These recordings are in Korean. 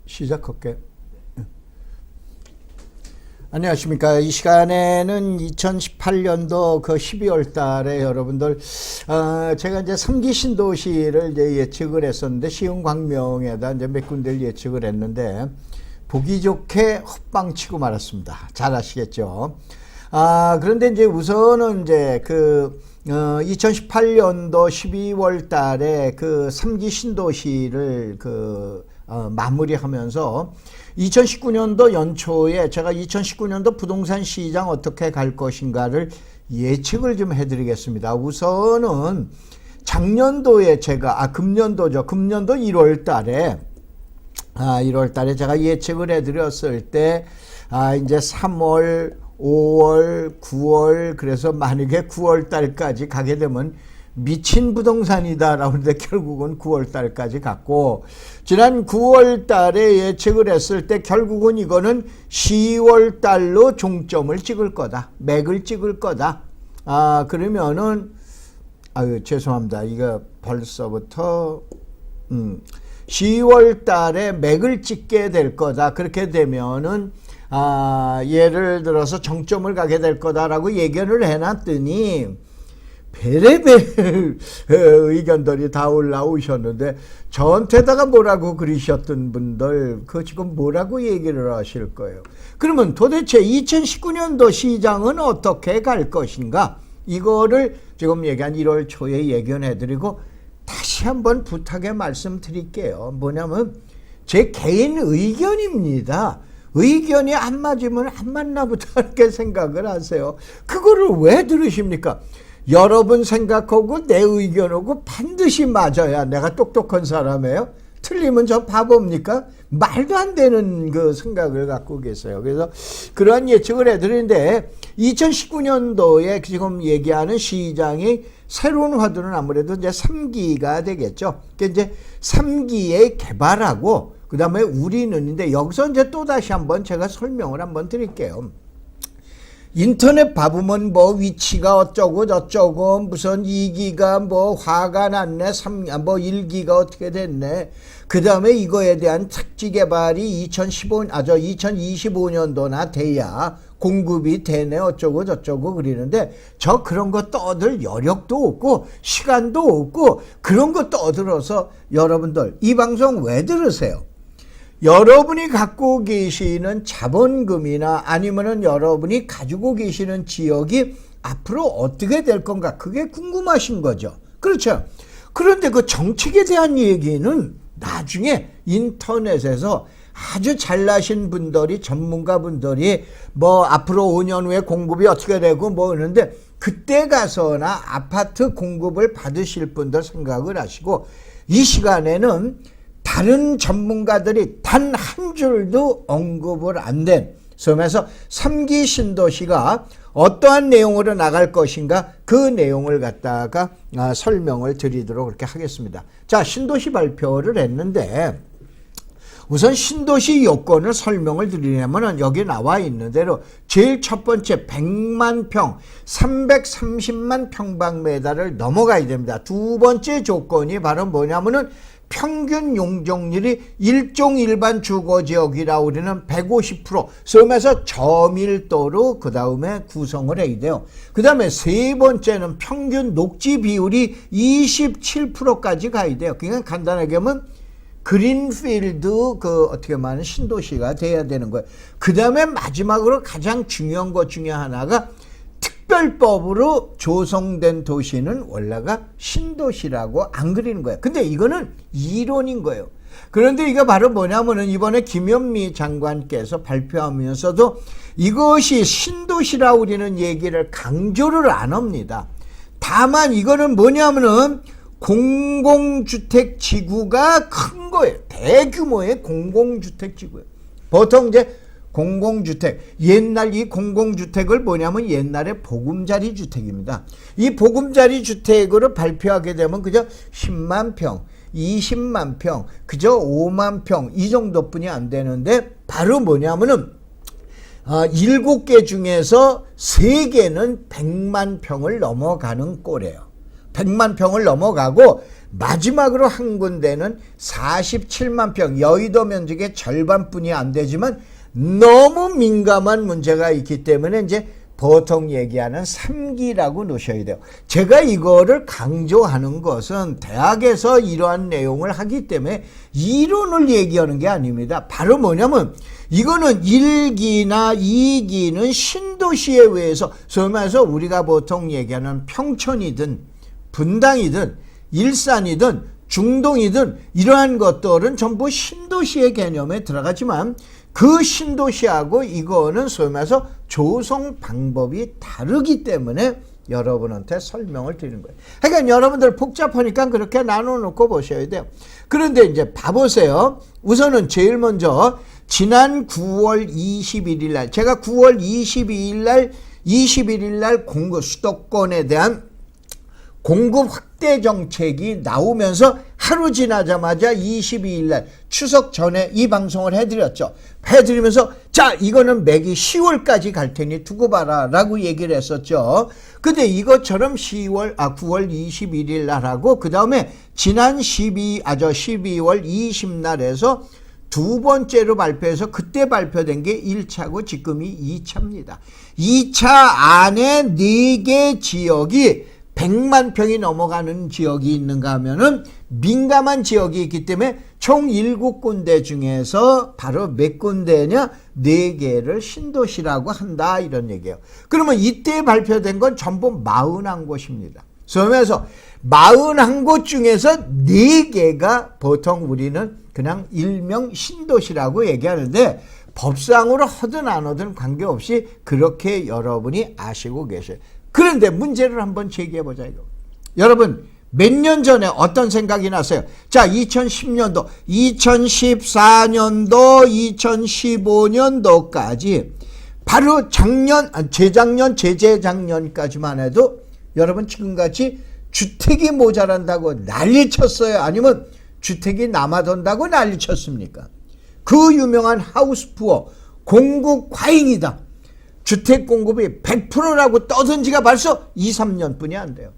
시작할게요. 안녕하십니까. 이 시간에는 2018년도 그 12월 달에 여러분들, 제가 이제 3기 신도시를 이제 예측을 했었는데, 시흥광명에다 이제 몇 군데를 예측을 했는데, 보기 좋게 헛방 치고 말았습니다. 잘 아시겠죠? 그런데 이제 우선은 이제 2018년도 12월 달에 그 3기 신도시를 마무리하면서 2019년도 연초에 제가 2019년도 부동산 시장 어떻게 갈 것인가를 예측을 좀 해드리겠습니다. 우선은 작년도에 제가, 금년도죠. 금년도 1월 달에, 1월 달에 제가 예측을 해드렸을 때, 이제 3월, 5월, 9월, 그래서 만약에 9월 달까지 가게 되면 미친 부동산이다 라고 하는데 결국은 9월 달까지 갔고, 지난 9월 달에 예측을 했을 때 결국은 이거는 10월 달로 종점을 찍을 거다. 맥을 찍을 거다. 그러면은, 죄송합니다. 이거 벌써부터, 10월 달에 맥을 찍게 될 거다. 그렇게 되면은, 예를 들어서 정점을 가게 될 거다라고 예견을 해놨더니, 별의별 의견들이 다 올라오셨는데, 저한테다가 뭐라고 그러셨던 분들, 지금 뭐라고 얘기를 하실 거예요. 그러면 도대체 2019년도 시장은 어떻게 갈 것인가? 이거를 지금 얘기한 1월 초에 예견해드리고, 다시 한번 부탁의 말씀드릴게요. 뭐냐면, 제 개인 의견입니다. 의견이 안 맞으면 안 맞나보다 이렇게 생각을 하세요. 그거를 왜 들으십니까? 여러분 생각하고 내 의견하고 반드시 맞아야 내가 똑똑한 사람이에요. 틀리면 저 바보입니까? 말도 안 되는 그 생각을 갖고 계세요. 그래서 그러한 예측을 해드리는데, 2019년도에 지금 얘기하는 시장이 새로운 화두는 아무래도 이제 3기가 되겠죠. 그러니까 이제 3기에 개발하고, 그 다음에 우리는인데, 여기서 이제 또 다시 한번 제가 설명을 한번 드릴게요. 인터넷 봐보면 뭐 위치가 어쩌고 저쩌고, 무슨 2기가 뭐 화가 났네, 1기가 어떻게 됐네. 그 다음에 이거에 대한 택지 개발이 2025년도나 돼야 공급이 되네, 어쩌고 저쩌고 그러는데, 저 그런 거 떠들 여력도 없고, 시간도 없고, 그런 거 떠들어서 여러분들, 이 방송 왜 들으세요? 여러분이 갖고 계시는 자본금이나 아니면은 여러분이 가지고 계시는 지역이 앞으로 어떻게 될 건가, 그게 궁금하신 거죠. 그렇죠. 그런데 그 정책에 대한 얘기는 나중에 인터넷에서 아주 잘나신 분들이, 전문가분들이 뭐 앞으로 5년 후에 공급이 어떻게 되고 뭐 하는데, 그때 가서나 아파트 공급을 받으실 분들 생각을 하시고, 이 시간에는 다른 전문가들이 단 한 줄도 언급을 안 된 섬에서 3기 신도시가 어떠한 내용으로 나갈 것인가, 그 내용을 갖다가 설명을 드리도록 그렇게 하겠습니다. 자, 신도시 발표를 했는데, 우선 신도시 요건을 설명을 드리려면 여기 나와 있는 대로 제일 첫 번째 100만 평, 330만 평방미터를 넘어가야 됩니다. 두 번째 조건이 바로 뭐냐면은 평균 용적률이 일종 일반 주거지역이라고 우리는 150%, 섬에서 저밀도로 그 다음에 구성을 해야 돼요. 그 다음에 세 번째는 평균 녹지 비율이 27%까지 가야 돼요. 그냥 간단하게 하면 그린필드, 어떻게 말하면 신도시가 돼야 되는 거예요. 그 다음에 마지막으로 가장 중요한 것 중에 하나가, 특별법으로 조성된 도시는 원래가 신도시라고 안 그리는 거예요. 근데 이거는 이론인 거예요. 그런데 이게 바로 뭐냐면은, 이번에 김현미 장관께서 발표하면서도 이것이 신도시라고 우리는 얘기를 강조를 안 합니다. 다만 이거는 뭐냐면은 공공주택 지구가 큰 거예요. 대규모의 공공주택 지구예요. 보통 이제 공공주택, 옛날 이 공공주택을 뭐냐면 옛날에 보금자리 주택입니다. 이 보금자리 주택으로 발표하게 되면 그저 10만 평, 20만 평, 그저 5만 평 이 정도뿐이 안 되는데, 바로 뭐냐면은 7개 중에서 3개는 100만 평을 넘어가는 꼴이에요. 100만 평을 넘어가고 마지막으로 한 군데는 47만 평, 여의도 면적의 절반뿐이 안 되지만 너무 민감한 문제가 있기 때문에 이제 보통 얘기하는 3기라고 놓으셔야 돼요. 제가 이거를 강조하는 것은 대학에서 이러한 내용을 하기 때문에 이론을 얘기하는 게 아닙니다. 바로 뭐냐면 이거는 1기나 2기는 신도시에 의해서, 소위 말해서 우리가 보통 얘기하는 평촌이든 분당이든 일산이든 중동이든 이러한 것들은 전부 신도시의 개념에 들어가지만 그 신도시하고 이거는 소위 말해서 조성 방법이 다르기 때문에 여러분한테 설명을 드리는 거예요. 그러니까 여러분들 복잡하니까 그렇게 나눠놓고 보셔야 돼요. 그런데 이제 봐보세요. 우선은 제일 먼저 지난 9월 21일 날, 제가 9월 21일 날 수도권에 대한 공급 확대 정책이 나오면서 하루 지나자마자 22일 날 추석 전에 이 방송을 해드리면서 자, 이거는 매기 10월까지 갈 테니 두고 봐라 라고 얘기를 했었죠. 근데 이것처럼 9월 21일 날 하고 그 다음에 지난 12월 20날에서 두 번째로 발표해서 그때 발표된 게 1차고 지금이 2차입니다. 2차 안에 4개 지역이 100만 평이 넘어가는 지역이 있는가 하면은 민감한 지역이 있기 때문에 총 7군데 중에서 바로 몇 군데냐? 4개를 신도시라고 한다 이런 얘기예요. 그러면 이때 발표된 건 전부 41곳입니다. 그래서 41곳 중에서 4개가 보통 우리는 그냥 일명 신도시라고 얘기하는데 법상으로 하든 안 하든 관계없이 그렇게 여러분이 아시고 계셔요. 그런데 문제를 한번 제기해보자 이거. 여러분 몇 년 전에 어떤 생각이 났어요? 자, 2010년도, 2014년도, 2015년도까지 바로 재작년까지만 해도 여러분 지금같이 주택이 모자란다고 난리쳤어요? 아니면 주택이 남아돈다고 난리쳤습니까? 그 유명한 하우스푸어, 공급 과잉이다. 주택 공급이 100%라고 떠든 지가 벌써 2, 3년뿐이 안 돼요.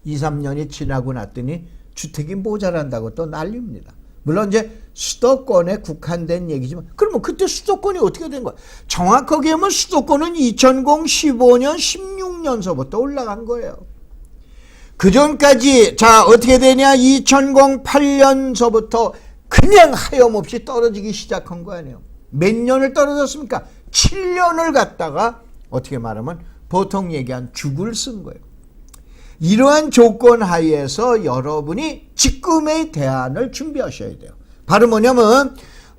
2, 3년이 지나고 났더니 주택이 모자란다고 또 난립니다. 물론 이제 수도권에 국한된 얘기지만 그러면 그때 수도권이 어떻게 된 거야? 정확하게 하면 수도권은 2015년 16년서부터 올라간 거예요. 그 전까지 자 어떻게 되냐? 2008년서부터 그냥 하염없이 떨어지기 시작한 거 아니에요. 몇 년을 떨어졌습니까? 7년을 갖다가 어떻게 말하면 보통 얘기한 죽을 쓴 거예요. 이러한 조건 하에서 여러분이 지금의 대안을 준비하셔야 돼요. 바로 뭐냐면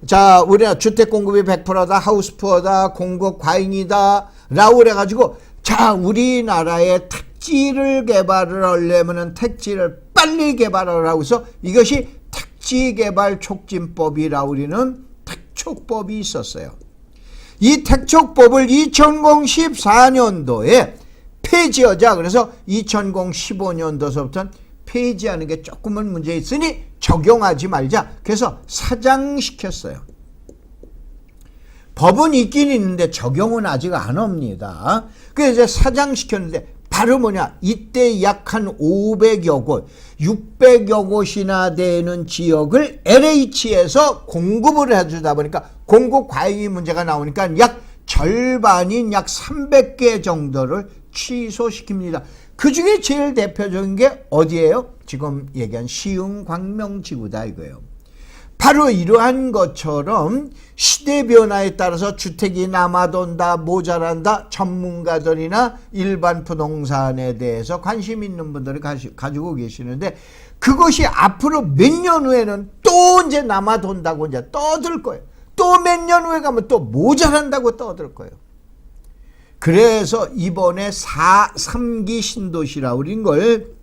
자 우리가 주택 공급이 100%다, 하우스푸어다, 공급 과잉이다 라고 그래가지고 자 우리나라의 택지를 개발을 하려면 택지를 빨리 개발하라고 해서 이것이 택지개발촉진법이라고 우리는 택촉법이 있었어요. 이 택촉법을 2014년도에 폐지하자. 그래서 2015년도서부터는 폐지하는 게 조금은 문제 있으니 적용하지 말자. 그래서 사장시켰어요. 법은 있긴 있는데 적용은 아직 안 합니다. 그래서 이제 사장시켰는데 바로 뭐냐? 이때 약 한 500여 곳, 600여 곳이나 되는 지역을 LH에서 공급을 해주다 보니까 공급 과잉이 문제가 나오니까 약 절반인 약 300개 정도를 취소시킵니다. 그 중에 제일 대표적인 게 어디예요? 지금 얘기한 시흥 광명지구다 이거예요. 바로 이러한 것처럼 시대 변화에 따라서 주택이 남아돈다, 모자란다, 전문가들이나 일반 부동산에 대해서 관심 있는 분들이 가지고 계시는데 그것이 앞으로 몇 년 후에는 또 이제 남아돈다고 이제 떠들 거예요. 또 몇 년 후에 가면 또 모자란다고 떠들 거예요. 그래서 이번에 3기 신도시라고 그린 걸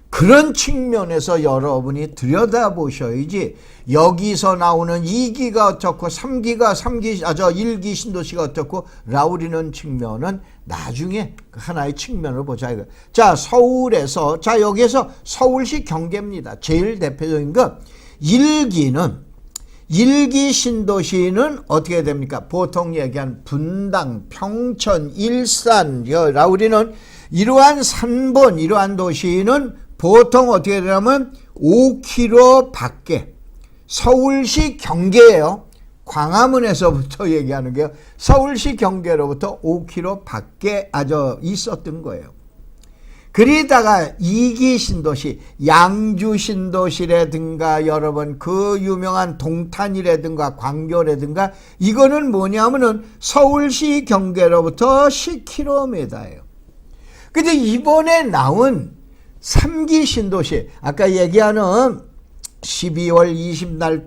그런 측면에서 여러분이 들여다보셔야지 여기서 나오는 2기가 어떻고 1기 신도시가 어떻고 라우리는 측면은 나중에 하나의 측면을 보자 이거. 자 서울에서 자 여기에서 서울시 경계입니다. 제일 대표적인 건 1기 신도시는 어떻게 됩니까? 보통 얘기한 분당, 평천, 일산, 라우리는 이러한 산본, 이러한 도시는 보통 어떻게 되냐면 5km 밖에 서울시 경계예요. 광화문에서부터 얘기하는 게요. 서울시 경계로부터 5km 밖에 있었던 거예요. 그러다가 2기 신도시, 양주 신도시라든가 여러분 그 유명한 동탄이라든가 광교라든가 이거는 뭐냐면은 서울시 경계로부터 10km예요. 근데 이번에 나온 3기 신도시, 아까 얘기하는 12월 20날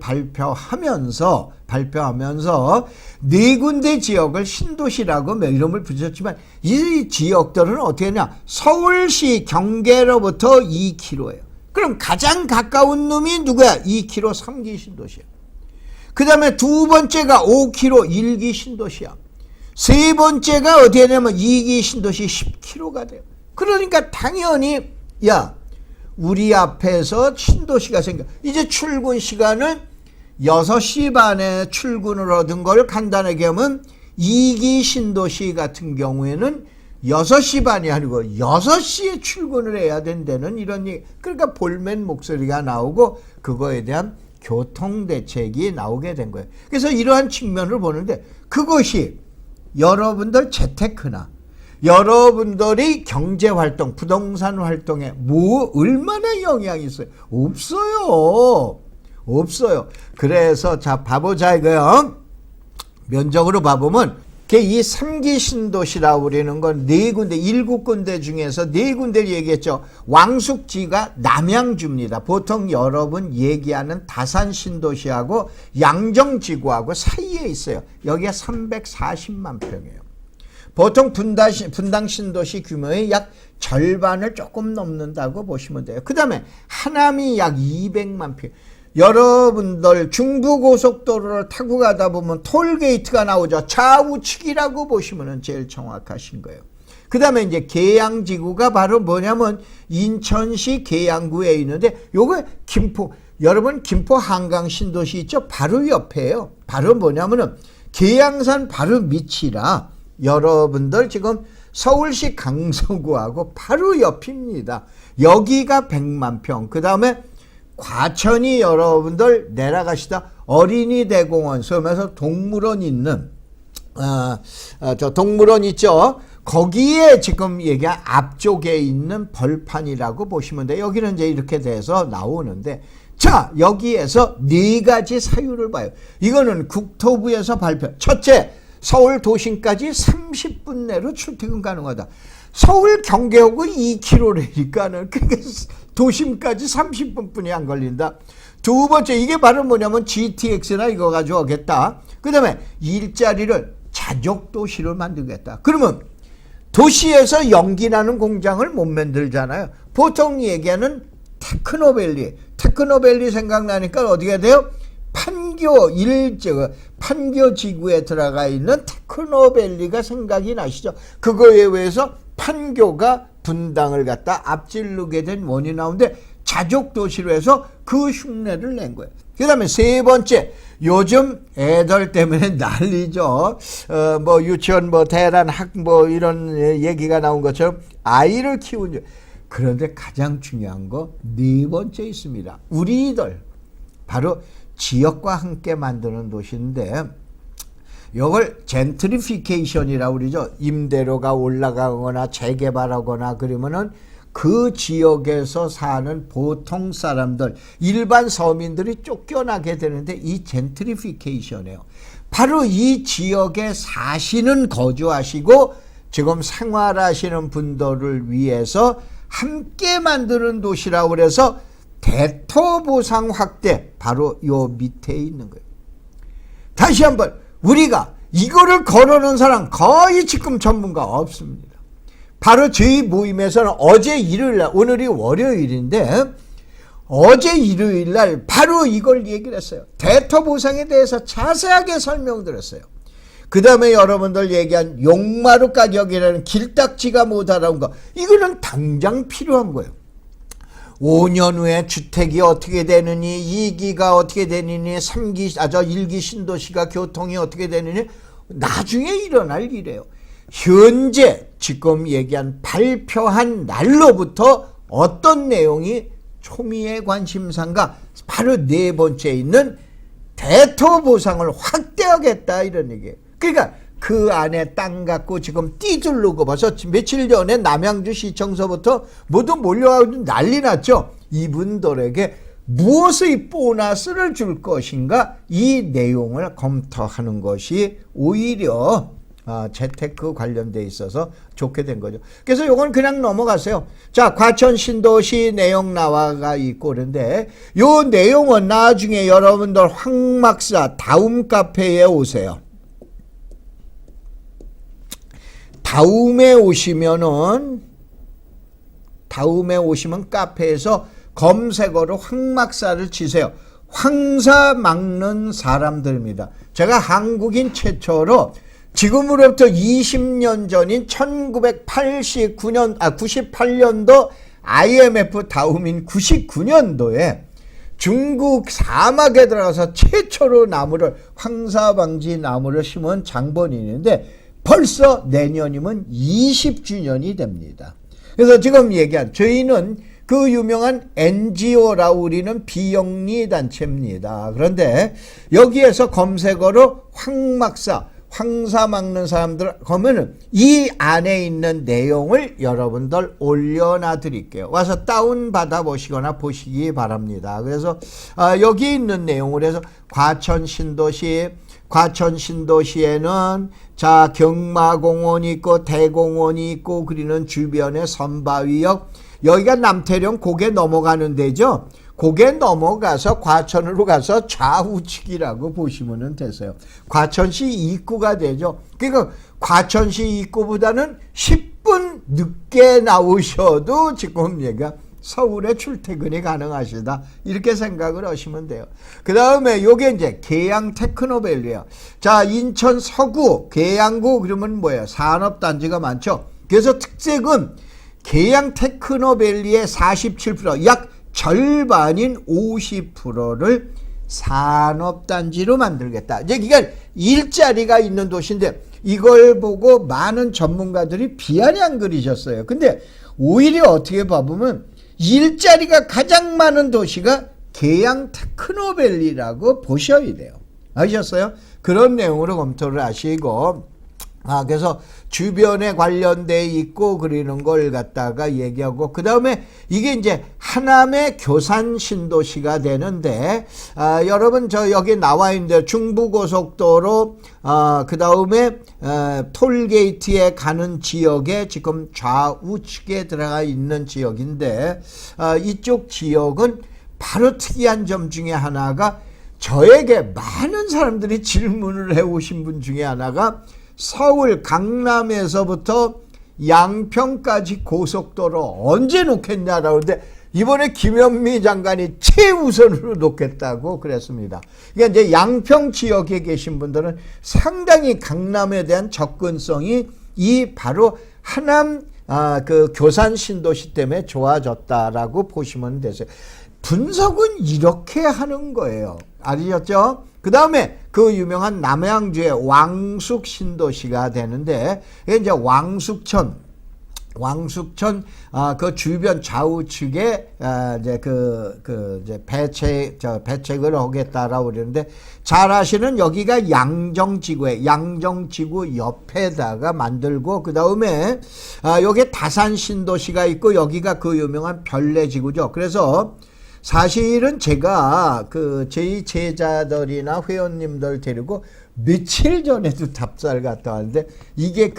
발표하면서 네 군데 지역을 신도시라고 이름을 붙였지만 이 지역들은 어떻게 하냐? 서울시 경계로부터 2km예요. 그럼 가장 가까운 놈이 누구야? 2km 3기 신도시야. 그 다음에 두 번째가 5km 1기 신도시야. 세 번째가 어디에 되냐면 2기 신도시 10km가 돼요. 그러니까 당연히 우리 앞에서 신도시가 생겨. 이제 출근 시간은 6시 반에 출근을 얻은 걸 간단하게 하면 2기 신도시 같은 경우에는 6시 반이 아니고 6시에 출근을 해야 된다는 이런 얘기. 그러니까 볼멘 목소리가 나오고 그거에 대한 교통대책이 나오게 된 거예요. 그래서 이러한 측면을 보는데 그것이 여러분들 재테크나 여러분들이 경제활동, 부동산 활동에 얼마나 영향이 있어요? 없어요. 그래서 봐보자 이거요. 면적으로 봐보면 이 3기 신도시라고 그러는 건 4군데, 7군데 중에서 4군데를 얘기했죠. 왕숙지가 남양주입니다. 보통 여러분 얘기하는 다산 신도시하고 양정지구하고 사이에 있어요. 여기가 340만 평이에요. 보통 분당 신도시 규모의 약 절반을 조금 넘는다고 보시면 돼요. 그 다음에 하남이 약 200만 평. 여러분들 중부고속도로를 타고 가다 보면 톨게이트가 나오죠. 좌우측이라고 보시면 제일 정확하신 거예요. 그 다음에 이제 계양지구가 바로 뭐냐면 인천시 계양구에 있는데 요거 여러분 김포 한강 신도시 있죠? 바로 옆에요. 바로 뭐냐면은 계양산 바로 밑이라 여러분들 지금 서울시 강서구하고 바로 옆입니다. 여기가 100만 평. 그 다음에 과천이 여러분들 내려가시다 어린이 대공원 섬에서 동물원 있는 저 동물원 있죠. 거기에 지금 얘기한 앞쪽에 있는 벌판이라고 보시면 돼요. 여기는 이제 이렇게 돼서 나오는데 자 여기에서 4가지 사유를 봐요. 이거는 국토부에서 발표. 첫째, 서울 도심까지 30분 내로 출퇴근 가능하다. 서울 경계하고 2km라니까는 도심까지 30분뿐이 안 걸린다. 두 번째, 이게 바로 뭐냐면 GTX나 이거 가지고 오겠다. 그 다음에 일자리를 자족도시로 만들겠다. 그러면 도시에서 연기 나는 공장을 못 만들잖아요. 보통 얘기하는 테크노밸리 생각나니까 어디가 돼요? 판교 지구에 들어가 있는 테크노밸리가 생각이 나시죠? 그거에 의해서 판교가 분당을 갖다 앞질르게 된 원인이 나오는데 자족도시로 해서 그 흉내를 낸 거예요. 그 다음에 세 번째, 요즘 애들 때문에 난리죠. 유치원 대란 이런 얘기가 나온 것처럼 아이를 키우는. 그런데 가장 중요한 거 네 번째 있습니다. 우리들 바로 지역과 함께 만드는 도시인데 이걸 젠트리피케이션이라고 그러죠. 임대료가 올라가거나 재개발하거나 그러면은 그 지역에서 사는 보통 사람들, 일반 서민들이 쫓겨나게 되는데 이 젠트리피케이션이에요. 바로 이 지역에 사시는 거주하시고 지금 생활하시는 분들을 위해서 함께 만드는 도시라고 그래서 대토보상 확대 바로 요 밑에 있는 거예요. 다시 한번 우리가 이거를 거론한 사람 거의 지금 전문가 없습니다. 바로 저희 모임에서는 어제 일요일날, 오늘이 월요일인데 어제 일요일날 바로 이걸 얘기를 했어요. 대토보상에 대해서 자세하게 설명드렸어요. 그 다음에 여러분들 얘기한 용마루 가격이라는 길딱지가 못 알아온 거, 이거는 당장 필요한 거예요. 5년 후에 주택이 어떻게 되느니, 2기가 어떻게 되느니, 1기 신도시가 교통이 어떻게 되느니 나중에 일어날 일이에요. 현재 지금 얘기한 발표한 날로부터 어떤 내용이 초미의 관심사인가? 바로 네 번째 있는 대토 보상을 확대하겠다 이런 얘기예요. 그러니까 그 안에 땅 갖고 지금 띠두르고 벌써 며칠 전에 남양주시청서부터 모두 몰려가지고 난리 났죠. 이분들에게 무엇의 보너스를 줄 것인가, 이 내용을 검토하는 것이 오히려 재테크 관련돼 있어서 좋게 된 거죠. 그래서 요건 그냥 넘어가세요. 자, 과천 신도시 내용 나와가 있고 그런데 요 내용은 나중에 여러분들 황막사 다움 카페에 오세요. 다움에 오시면 카페에서 검색어로 황막사를 치세요. 황사 막는 사람들입니다. 제가 한국인 최초로 지금으로부터 20년 전인 98년도 IMF 다움인 99년도에 중국 사막에 들어가서 최초로 황사방지 나무를 심은 장본인인데 벌써 내년이면 20주년이 됩니다. 그래서 지금 얘기한 저희는 그 유명한 NGO라고 우리는 비영리 단체입니다. 그런데 여기에서 검색어로 황막사, 황사 막는 사람들 그러면은 이 안에 있는 내용을 여러분들 올려놔 드릴게요. 와서 다운 받아 보시거나 보시기 바랍니다. 그래서 여기 있는 내용을 해서 과천 신도시에는 자 경마공원이 있고 대공원이 있고 그리는 주변에 선바위역, 여기가 남태령 고개 넘어가는 데죠. 고개 넘어가서 과천으로 가서 좌우측이라고 보시면 되세요. 과천시 입구가 되죠. 그러니까 과천시 입구보다는 10분 늦게 나오셔도 지금 얘가 서울에 출퇴근이 가능하시다 이렇게 생각을 하시면 돼요. 그 다음에 요게 이제 계양 테크노밸리예요. 자, 인천 서구 계양구 그러면 뭐예요? 산업단지가 많죠. 그래서 특색은 계양 테크노밸리의 47%, 약 절반인 50%를 산업단지로 만들겠다. 이제 그러니까 일자리가 있는 도시인데 이걸 보고 많은 전문가들이 비아냥 그리셨어요. 근데 오히려 어떻게 봐보면 일자리가 가장 많은 도시가 계양 테크노밸리라고 보셔야 돼요. 아셨어요? 그런 내용으로 검토를 하시고 그래서 주변에 관련돼 있고 그러는 걸 갖다가 얘기하고 그 다음에 이게 이제 하남의 교산 신도시가 되는데 여러분 저 여기 나와 있는데 중부고속도로 그 다음에 톨게이트에 가는 지역에 지금 좌우측에 들어가 있는 지역인데 이쪽 지역은 바로 특이한 점 중에 하나가 저에게 많은 사람들이 질문을 해오신 분 중에 하나가 서울 강남에서부터 양평까지 고속도로 언제 놓겠냐라고 하는데 이번에 김현미 장관이 최우선으로 놓겠다고 그랬습니다. 그러니까 이제 양평 지역에 계신 분들은 상당히 강남에 대한 접근성이 이 바로 하남 그 교산 신도시 때문에 좋아졌다라고 보시면 되세요. 분석은 이렇게 하는 거예요. 아시겠죠? 그 다음에 그 유명한 남양주의 왕숙 신도시가 되는데 이제 왕숙천 그 주변 좌우측에 이제 이제 배책을 하겠다라고 그러는데 잘 아시는 여기가 양정지구에 양정지구 옆에다가 만들고 그 다음에 여기 다산 신도시가 있고 여기가 그 유명한 별내지구죠. 그래서 사실은 제가 저희 제자들이나 회원님들 데리고 며칠 전에도 답사를 갔다 왔는데 이게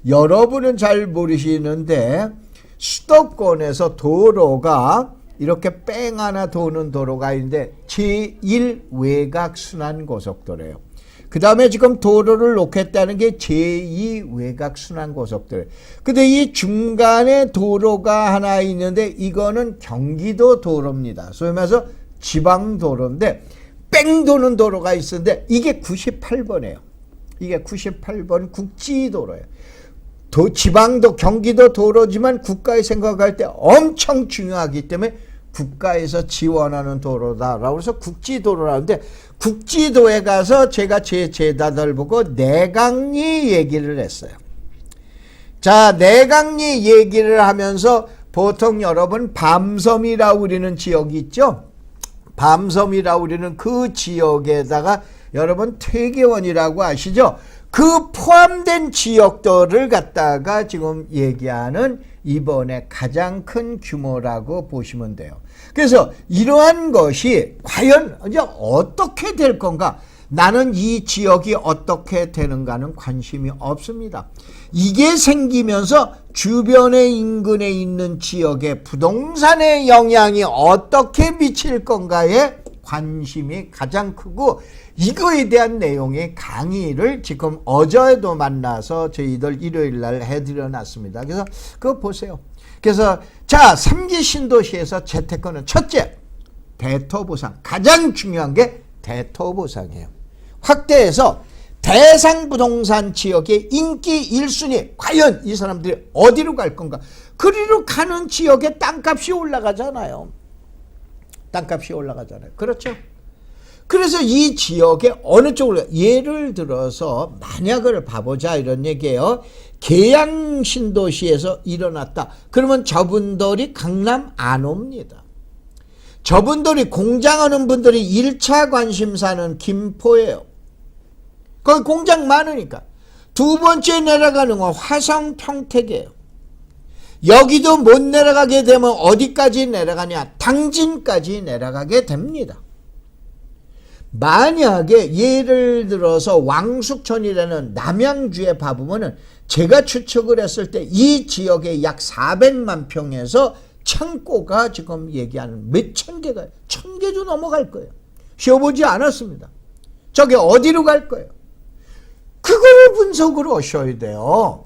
여러분은 잘 모르시는데 수도권에서 도로가 이렇게 뺑 하나 도는 도로가 있는데 제1 외곽순환고속도로예요. 그 다음에 지금 도로를 놓겠다는 게 제2 외곽순환고속도로. 근데 이 중간에 도로가 하나 있는데 이거는 경기도 도로입니다. 소위 말해서 지방도로인데 뺑 도는 도로가 있었는데 이게 98번이에요. 이게 98번 국지도로예요. 지방도 경기도 도로지만 국가에 생각할 때 엄청 중요하기 때문에 국가에서 지원하는 도로다라고 해서 국지도로라는데 국지도에 가서 제가 제 제자들 보고 내강리 얘기를 했어요. 자, 내강리 얘기를 하면서 보통 여러분 밤섬이라고 우리는 지역이 있죠. 밤섬이라고 우리는 그 지역에다가 여러분 퇴계원이라고 아시죠? 그 포함된 지역들을 갖다가 지금 얘기하는 이번에 가장 큰 규모라고 보시면 돼요. 그래서 이러한 것이 과연 이제 어떻게 될 건가? 나는 이 지역이 어떻게 되는가는 관심이 없습니다. 이게 생기면서 주변의 인근에 있는 지역의 부동산의 영향이 어떻게 미칠 건가에 관심이 가장 크고, 이거에 대한 내용의 강의를 지금 어제도 만나서 저희들 일요일날 해드려 놨습니다. 그래서 그거 보세요. 그래서 자, 3기 신도시에서 재테크는 첫째, 대토보상. 가장 중요한 게 대토보상이에요. 확대해서 대상 부동산 지역의 인기 1순위, 과연 이 사람들이 어디로 갈 건가? 그리로 가는 지역의 땅값이 올라가잖아요. 땅값이 올라가잖아요. 그렇죠? 그래서 이 지역에 어느 쪽으로, 예를 들어서 만약을 봐보자 이런 얘기예요. 계양 신도시에서 일어났다. 그러면 저분들이 강남 안 옵니다. 저분들이 공장하는 분들이 1차 관심사는 김포예요. 거기 공장 많으니까. 두 번째 내려가는 건 화성 평택이에요. 여기도 못 내려가게 되면 어디까지 내려가냐? 당진까지 내려가게 됩니다. 만약에 예를 들어서 왕숙천이라는 남양주에 봐보면은 제가 추측을 했을 때 이 지역에 약 400만 평에서 창고가 지금 얘기하는 몇천 개가, 1000개도 넘어갈 거예요. 쉬어보지 않았습니다. 저게 어디로 갈 거예요? 그걸 분석을 하셔야 돼요.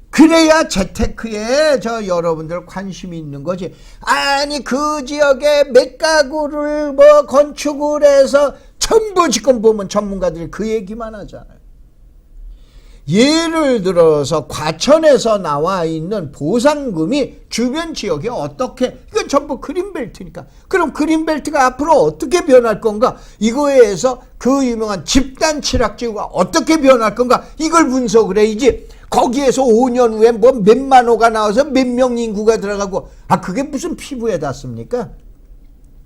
그래야 재테크에 여러분들 관심이 있는 거지. 아니 그 지역에 몇 가구를 뭐 건축을 해서 전부 지금 보면 전문가들이 그 얘기만 하잖아요. 예를 들어서 과천에서 나와 있는 보상금이 주변 지역에 어떻게, 이건 전부 그린벨트니까. 그럼 그린벨트가 앞으로 어떻게 변할 건가? 이거에 의해서 그 유명한 집단 칠학지구가 어떻게 변할 건가? 이걸 분석을 해야지. 거기에서 5년 후에 뭐 몇만 호가 나와서 몇 명 인구가 들어가고, 그게 무슨 피부에 닿습니까?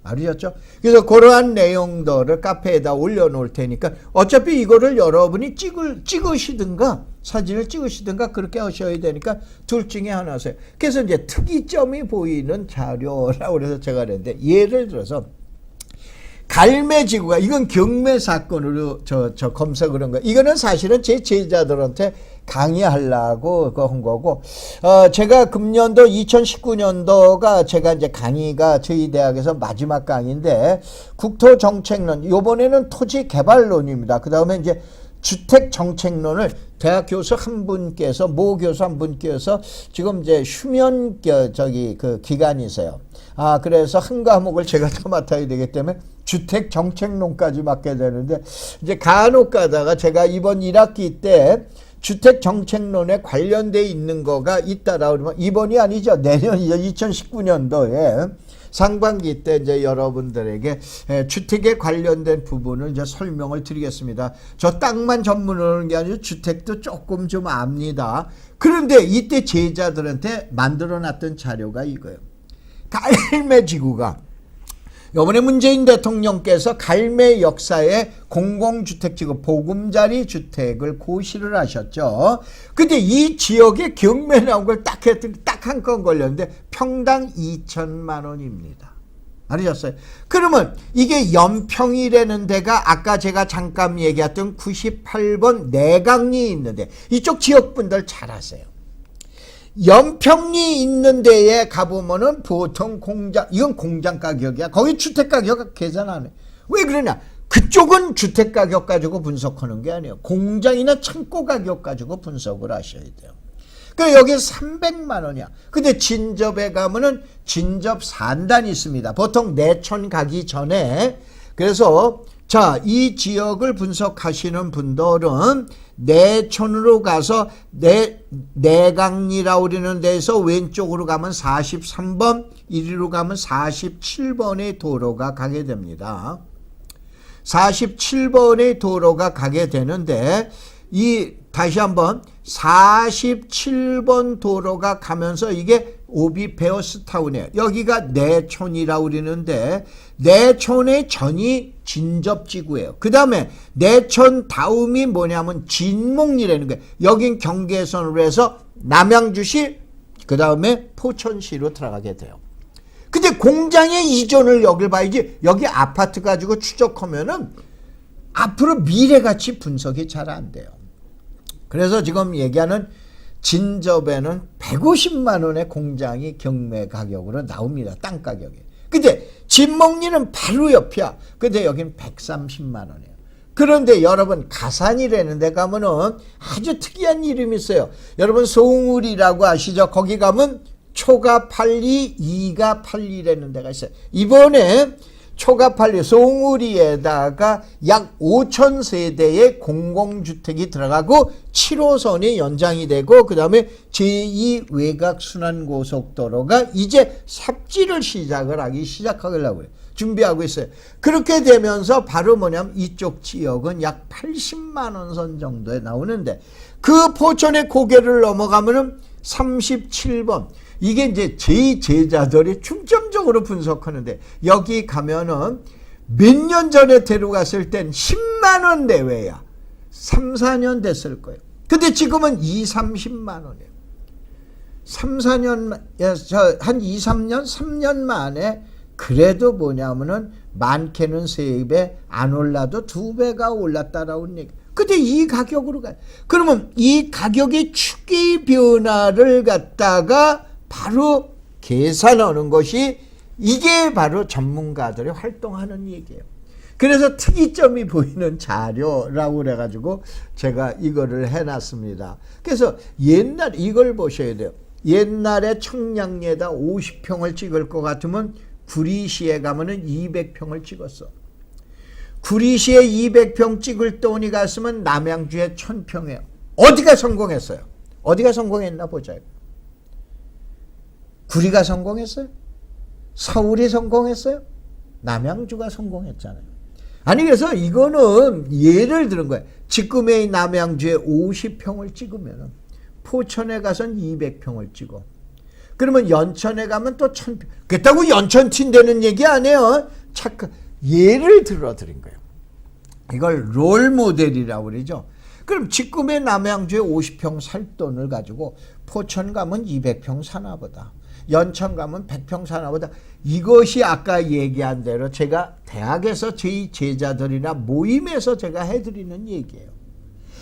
알으셨죠? 그래서 그러한 내용들을 카페에다 올려놓을 테니까 어차피 이거를 여러분이 찍으시든가 사진을 찍으시든가 그렇게 하셔야 되니까 둘 중에 하나세요. 그래서 이제 특이점이 보이는 자료라고 그래서 제가 그랬는데, 예를 들어서 갈매지구가, 이건 경매 사건으로 저 검색을 한 거예요. 이거는 사실은 제 제자들한테 강의하려고 그거 한 거고, 제가 금년도 2019년도가 제가 이제 강의가 저희 대학에서 마지막 강의인데, 국토정책론, 요번에는 토지개발론입니다. 그 다음에 이제 주택정책론을 대학 교수 한 분께서, 모 교수 한 분께서 지금 이제 휴면 그 기간이세요. 그래서 한 과목을 제가 더 맡아야 되기 때문에 주택정책론까지 맡게 되는데, 이제 간혹 가다가 제가 이번 1학기 때 주택정책론에 관련돼 있는 거가 있다라 그러면, 이번이 아니죠. 내년이죠. 2019년도에 상반기 때 이제 여러분들에게 주택에 관련된 부분을 이제 설명을 드리겠습니다. 저 땅만 전문으로 하는 게 아니라 주택도 조금 좀 압니다. 그런데 이때 제자들한테 만들어 놨던 자료가 이거예요. 갈매지구가, 이번에 문재인 대통령께서 갈매 역사에 공공주택지구 보금자리 주택을 고시를 하셨죠. 근데 이 지역에 경매 나온 걸 딱 했더니 딱 한 건 걸렸는데 평당 2천만 원입니다. 알으셨어요? 그러면 이게 연평이라는 데가 아까 제가 잠깐 얘기했던 98번 내강리 있는데, 이쪽 지역분들 잘 아세요. 연평리 있는 데에 가보면은 보통 이건 공장 가격이야. 거기 주택 가격 계산 안 해. 왜 그러냐? 그쪽은 주택 가격 가지고 분석하는 게 아니에요. 공장이나 창고 가격 가지고 분석을 하셔야 돼요. 그러니까 여기 300만 원이야. 근데 진접에 가면은 진접 산단이 있습니다. 보통 내촌 가기 전에. 그래서 자, 이 지역을 분석하시는 분들은 내촌으로 가서 내강리라고 그러는 데서 왼쪽으로 가면 43번, 이리로 가면 47번의 도로가 가게 됩니다. 47번의 도로가 가게 되는데, 이 다시 한번 47번 도로가 가면서 이게 오비베어스타운이에요. 여기가 내촌이라고 그러는데 내촌의 전이 진접지구예요. 그 다음에 내촌 다음이 뭐냐면 진목리라는 거예요. 여긴 경계선으로 해서 남양주시 그 다음에 포천시로 들어가게 돼요. 근데 공장의 이전을 여길 봐야지 여기 아파트 가지고 추적하면은 앞으로 미래가치 분석이 잘 안 돼요. 그래서 지금 얘기하는 진접에는 150만 원의 공장이 경매 가격으로 나옵니다. 땅 가격이. 근데 진목리는 바로 옆이야. 근데 여긴 130만 원이에요. 그런데 여러분 가산이라는 데 가면은 아주 특이한 이름이 있어요. 여러분 송울이라고 아시죠? 거기 가면 초가 8리, 2가 8리라는 데가 있어요. 이번에 초가 8리 송우리에다가 약 5천 세대의 공공주택이 들어가고 7호선이 연장이 되고 그 다음에 제2 외곽순환고속도로가 이제 삽질을 시작하려고 해요. 준비하고 있어요. 그렇게 되면서 바로 뭐냐면 이쪽 지역은 약 80만 원 선 정도에 나오는데 그 포천의 고개를 넘어가면은 37번 이게 이제 제 제자들이 중점적으로 분석하는데 여기 가면은 몇 년 전에 데려갔을 땐 10만 원 내외야. 3, 4년 됐을 거예요. 근데 지금은 2, 30만 원이에요. 3, 4년, 한 2, 3년, 3년 만에 그래도 뭐냐면은 많게는 3배 안 올라도 2배가 올랐다라는 얘기. 근데 이 가격으로 가요. 그러면 이 가격의 추계 변화를 갖다가 바로 계산하는 것이 이게 바로 전문가들이 활동하는 얘기예요. 그래서 특이점이 보이는 자료라고 그래가지고 제가 이거를 해놨습니다. 그래서 옛날 이걸 보셔야 돼요. 옛날에 청량리에다 50평을 찍을 것 같으면 구리시에 가면은 200평을 찍었어. 구리시에 200평 찍을 돈이 갔으면 남양주에 1000평이에요. 어디가 성공했어요? 어디가 성공했나 보자요. 구리가 성공했어요? 서울이 성공했어요? 남양주가 성공했잖아요. 아니 그래서 이거는 예를 들은 거예요. 지금의 남양주에 50평을 찍으면 포천에 가선 200평을 찍어. 그러면 연천에 가면 또 1000평. 그렇다고 연천 튄다는 얘기 아니에요. 착각. 예를 들어 드린 거예요. 이걸 롤 모델이라고 그러죠. 그럼 지금의 남양주에 50평 살 돈을 가지고 포천 가면 200평 사나 보다. 연천 가면 100평 사나 보다. 이것이 아까 얘기한 대로 제가 대학에서 저희 제자들이나 모임에서 제가 해드리는 얘기예요.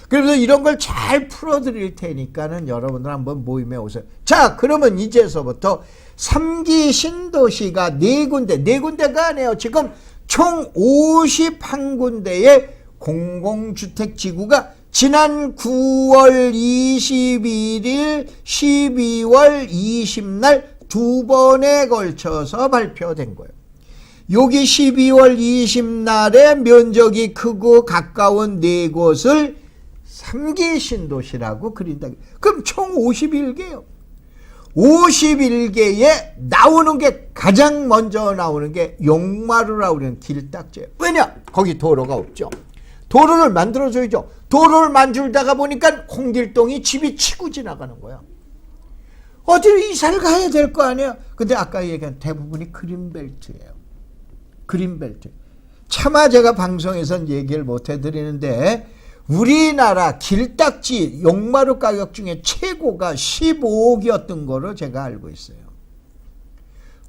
그래서 이런 걸 잘 풀어드릴 테니까는 여러분들 한번 모임에 오세요. 자, 그러면 이제서부터 3기 신도시가 4군데가 아니에요. 지금 총 51군데의 공공주택지구가 지난 9월 21일, 12월 20날 2번에 걸쳐서 발표된 거예요. 여기 12월 20날에 면적이 크고 가까운 4곳을 3기 신도시라고 그린다. 그럼 총 51개요. 51개에 나오는 게 가장 먼저 나오는 게 용마루라고 하는 길딱지예요. 왜냐? 거기 도로가 없죠. 도로를 만들어줘야죠. 도로를 만들다가 보니까 홍길동이 집이 치고 지나가는 거야. 어디로 이사를 가야 될 거 아니야. 근데 아까 얘기한 대부분이 그린벨트예요. 그린벨트. 차마 제가 방송에선 얘기를 못 해드리는데 우리나라 길딱지 용마루 가격 중에 최고가 15억이었던 거로 제가 알고 있어요.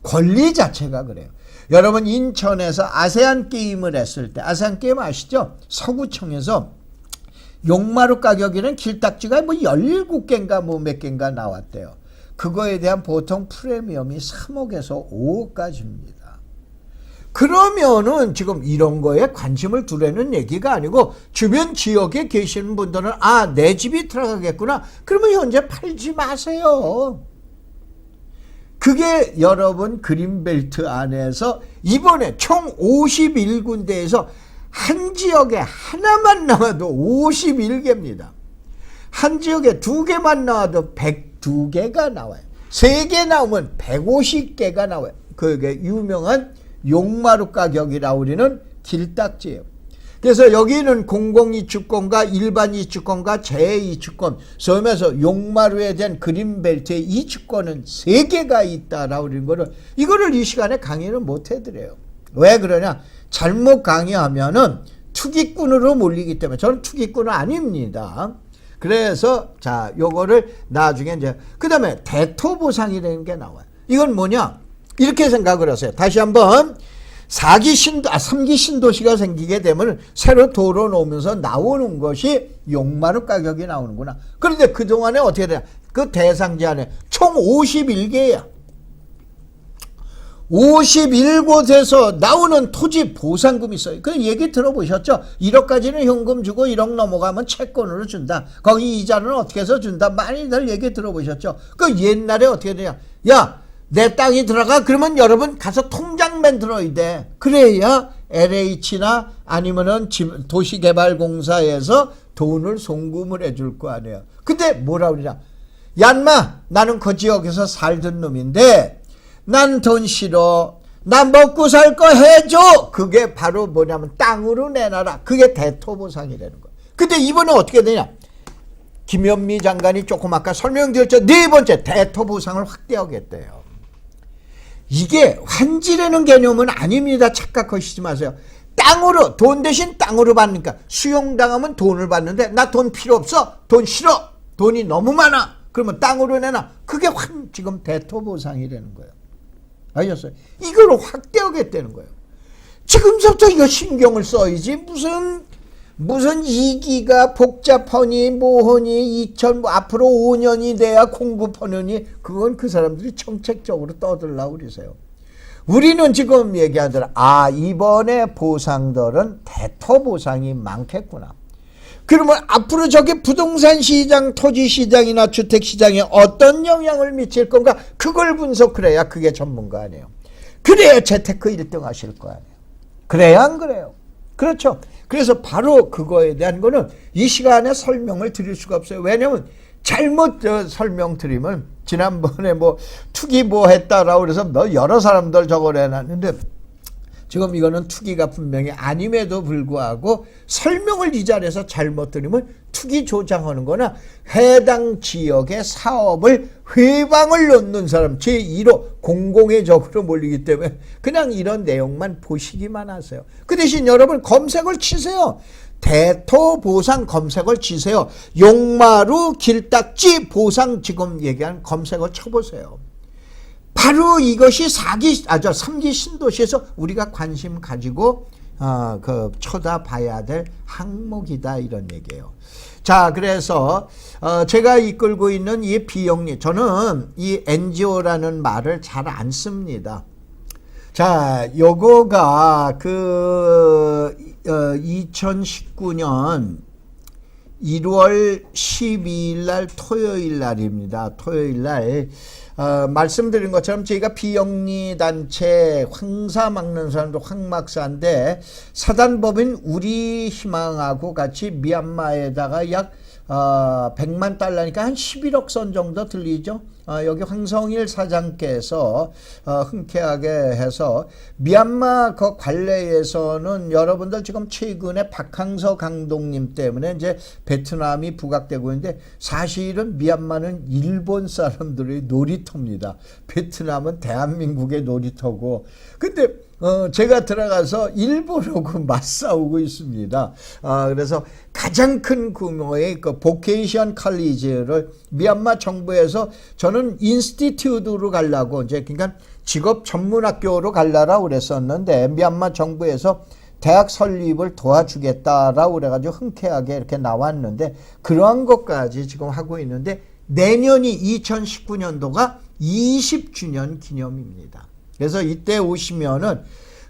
권리 자체가 그래요. 여러분 인천에서 아세안 게임을 했을 때 아세안 게임 아시죠? 서구청에서 용마루 가격이는 길딱지가 뭐 17개인가 뭐 몇 개인가 나왔대요. 그거에 대한 보통 프리미엄이 3억에서 5억까지입니다. 그러면은 지금 이런 거에 관심을 두려는 얘기가 아니고 주변 지역에 계시는 분들은 아, 내 집이 들어가겠구나. 그러면 현재 팔지 마세요. 그게 여러분 그린벨트 안에서 이번에 총 51군데에서 한 지역에 하나만 나와도 51개입니다. 한 지역에 2개만 나와도 102개가 나와요. 3개 나오면 150개가 나와요. 그게 유명한 용마루 가격이라고 우리는 길딱지예요. 그래서 여기는 공공이주권과 일반이주권과 재이주권, 소위말해서 용마루에 대한 그린벨트의 이주권은 3개가 있다라고 그러는 거를, 이거를 이 시간에 강의를 못 해드려요. 왜 그러냐? 잘못 강의하면은 투기꾼으로 몰리기 때문에. 저는 투기꾼은 아닙니다. 그래서 자, 요거를 나중에 이제 그 다음에 대토보상이라는 게 나와요. 이건 뭐냐? 이렇게 생각을 하세요. 다시 한번 3기 신도시가 생기게 되면 새로 도로 놓으면서 나오는 것이 용마루 가격이 나오는구나. 그런데 그동안에 어떻게 되냐? 그 대상 제한에 총 51개야. 51곳에서 나오는 토지 보상금이 있어요. 그 얘기 들어보셨죠? 1억까지는 현금 주고 1억 넘어가면 채권으로 준다. 거기 이자는 어떻게 해서 준다. 많이들 얘기 들어보셨죠? 그 옛날에 어떻게 되냐? 야, 내 땅이 들어가? 그러면 여러분 가서 통장 만들어야 돼. 그래야 LH나 아니면은 도시개발공사에서 돈을 송금을 해줄 거 아니에요. 근데 뭐라 그러냐? 야, 인마, 나는 그 지역에서 살던 놈인데 난 돈 싫어. 나 먹고 살 거 해줘. 그게 바로 뭐냐면 땅으로 내놔라. 그게 대토보상이라는 거야. 근데 이번에 어떻게 되냐? 김현미 장관이 조금 아까 설명드렸죠. 4번째 대토보상을 확대하겠대요. 이게 환지라는 개념은 아닙니다. 착각하시지 마세요. 땅으로, 돈 대신 땅으로 받으니까 수용당하면 돈을 받는데 나 돈 필요 없어. 돈 싫어. 돈이 너무 많아. 그러면 땅으로 내놔. 그게 지금 대토보상이라는 거예요. 아셨어요? 이걸 확대하겠다는 거예요. 지금부터 이거 신경을 써야지. 무슨 이기가 복잡하니 뭐하니 앞으로 5년이 돼야 공급하느니 그건 그 사람들이 정책적으로 떠들라고 그러세요. 우리는 지금 얘기하더라. 이번에 보상들은 대토보상이 많겠구나. 그러면 앞으로 저게 부동산 시장, 토지 시장이나 주택 시장에 어떤 영향을 미칠 건가? 그걸 분석해야 그게 전문가 아니에요. 그래야 재테크 1등 하실 거 아니에요. 그래야 안 그래요? 그렇죠. 그래서 바로 그거에 대한 거는 이 시간에 설명을 드릴 수가 없어요. 왜냐면 잘못 설명드리면 지난번에 뭐 투기 뭐 했다라고 그래서 여러 사람들 저걸 해놨는데 지금 이거는 투기가 분명히 아님에도 불구하고 설명을 이 자리에서 잘못 드리면 투기 조장하는 거나 해당 지역의 사업을 회방을 놓는 사람 제1호 공공의 적으로 몰리기 때문에 그냥 이런 내용만 보시기만 하세요. 그 대신 여러분 검색을 치세요. 대토보상 검색을 치세요. 용마루 길딱지 보상 지금 얘기한 검색을 쳐보세요. 바로 이것이 3기 신도시에서 우리가 관심 가지고 쳐다봐야 될 항목이다 이런 얘기예요. 자, 그래서 제가 이끌고 있는 이 비영리, 저는 이 NGO라는 말을 잘 안 씁니다. 자, 요거가 2019년 1월 12일 날 토요일 날입니다. 토요일 날 말씀드린 것처럼 저희가 비영리 단체 황사 막는 사람도 황막사인데 사단법인 우리 희망하고 같이 미얀마에다가 약 100만 달러니까 한 11억 선 정도 들리죠. 여기 황성일 사장께서 흔쾌하게 해서 미얀마 그 관례에서는 여러분들 지금 최근에 박항서 강동님 때문에 이제 베트남이 부각되고 있는데 사실은 미얀마는 일본 사람들의 놀이터입니다. 베트남은 대한민국의 놀이터고 근데 제가 들어가서 일본하고 맞싸우고 있습니다. 그래서 가장 큰 규모의 그 보케이션 칼리지를 미얀마 정부에서 저는 인스티튜트로 가려고 이제 그러니까 직업 전문학교로 가려고 그랬었는데 미얀마 정부에서 대학 설립을 도와주겠다라고 그래가지고 흔쾌하게 이렇게 나왔는데 그러한 것까지 지금 하고 있는데 내년이 2019년도가 20주년 기념입니다. 그래서 이때 오시면은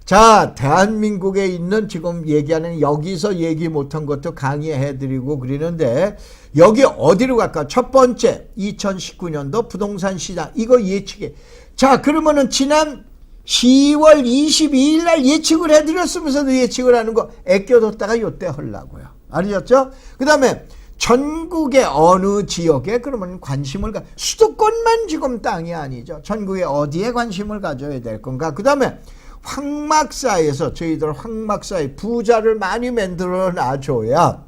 자 대한민국에 있는 지금 얘기하는 여기서 얘기 못한 것도 강의해드리고 그러는데 여기 어디로 갈까? 첫 번째 2019년도 부동산 시장 이거 예측해. 자 그러면은 지난 10월 22일 날 예측을 해드렸으면서도 예측을 하는 거 애껴뒀다가 요때 하려고요. 아셨죠? 그 다음에 전국의 어느 지역에 그러면 관심을 수도권만 지금 땅이 아니죠. 전국에 어디에 관심을 가져야 될 건가. 그 다음에 황막사에서 저희들 황막사에 부자를 많이 만들어 놔줘야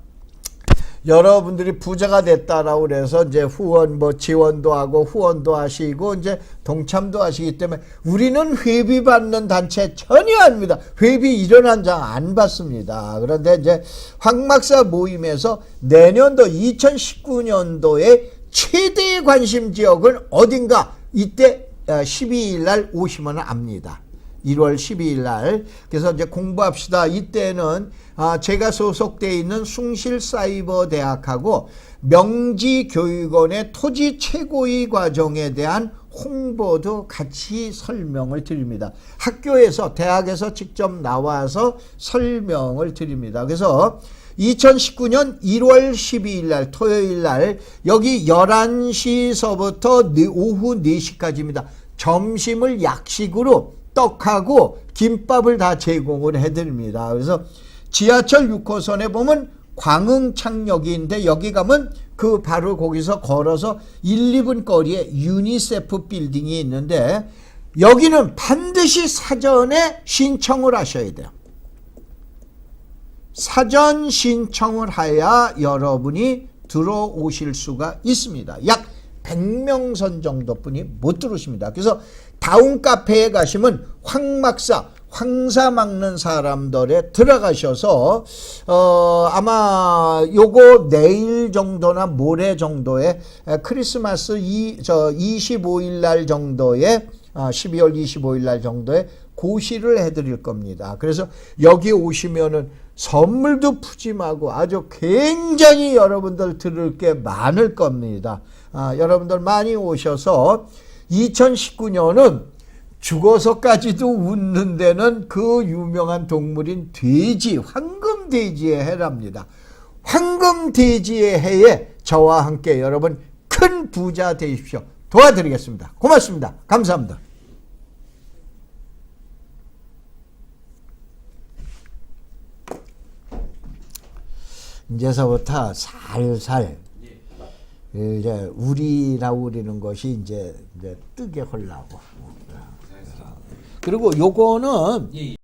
여러분들이 부자가 됐다라고 그래서 이제 후원 뭐 지원도 하고 후원도 하시고 이제 동참도 하시기 때문에 우리는 회비 받는 단체 전혀 아닙니다. 회비 일어난 장 안 받습니다. 그런데 이제 황막사 모임에서 내년도 2019년도에 최대의 관심 지역은 어딘가 이때 12일 날 오시면 압니다. 1월 12일 날. 그래서 이제 공부합시다. 이때는 제가 소속되어 있는 숭실사이버대학하고 명지교육원의 토지 최고위 과정에 대한 홍보도 같이 설명을 드립니다. 학교에서 대학에서 직접 나와서 설명을 드립니다. 그래서 2019년 1월 12일 날 토요일 날 여기 11시서부터 오후 4시까지입니다. 점심을 약식으로 떡하고 김밥을 다 제공을 해드립니다. 그래서 지하철 6호선에 보면 광흥창역인데 여기 가면 그 바로 거기서 걸어서 1, 2분 거리에 유니세프 빌딩이 있는데 여기는 반드시 사전에 신청을 하셔야 돼요. 사전 신청을 해야 여러분이 들어오실 수가 있습니다. 약 100명 선 정도뿐이 못 들어오십니다. 그래서 다운 카페에 가시면 황막사, 황사 막는 사람들에 들어가셔서 아마 요거 내일 정도나 모레 정도에 크리스마스 25일 날 정도에 12월 25일 날 정도에 고시를 해드릴 겁니다. 그래서 여기 오시면은 선물도 푸짐하고 아주 굉장히 여러분들 들을 게 많을 겁니다. 여러분들 많이 오셔서 2019년은 죽어서까지도 웃는 데는 그 유명한 동물인 돼지, 황금돼지의 해랍니다. 황금돼지의 해에 저와 함께 여러분 큰 부자 되십시오. 도와드리겠습니다. 고맙습니다. 감사합니다. 이제서부터 살살 이제 우리라고 그러는 것이 이제 뜨게 하려고. 그리고 요거는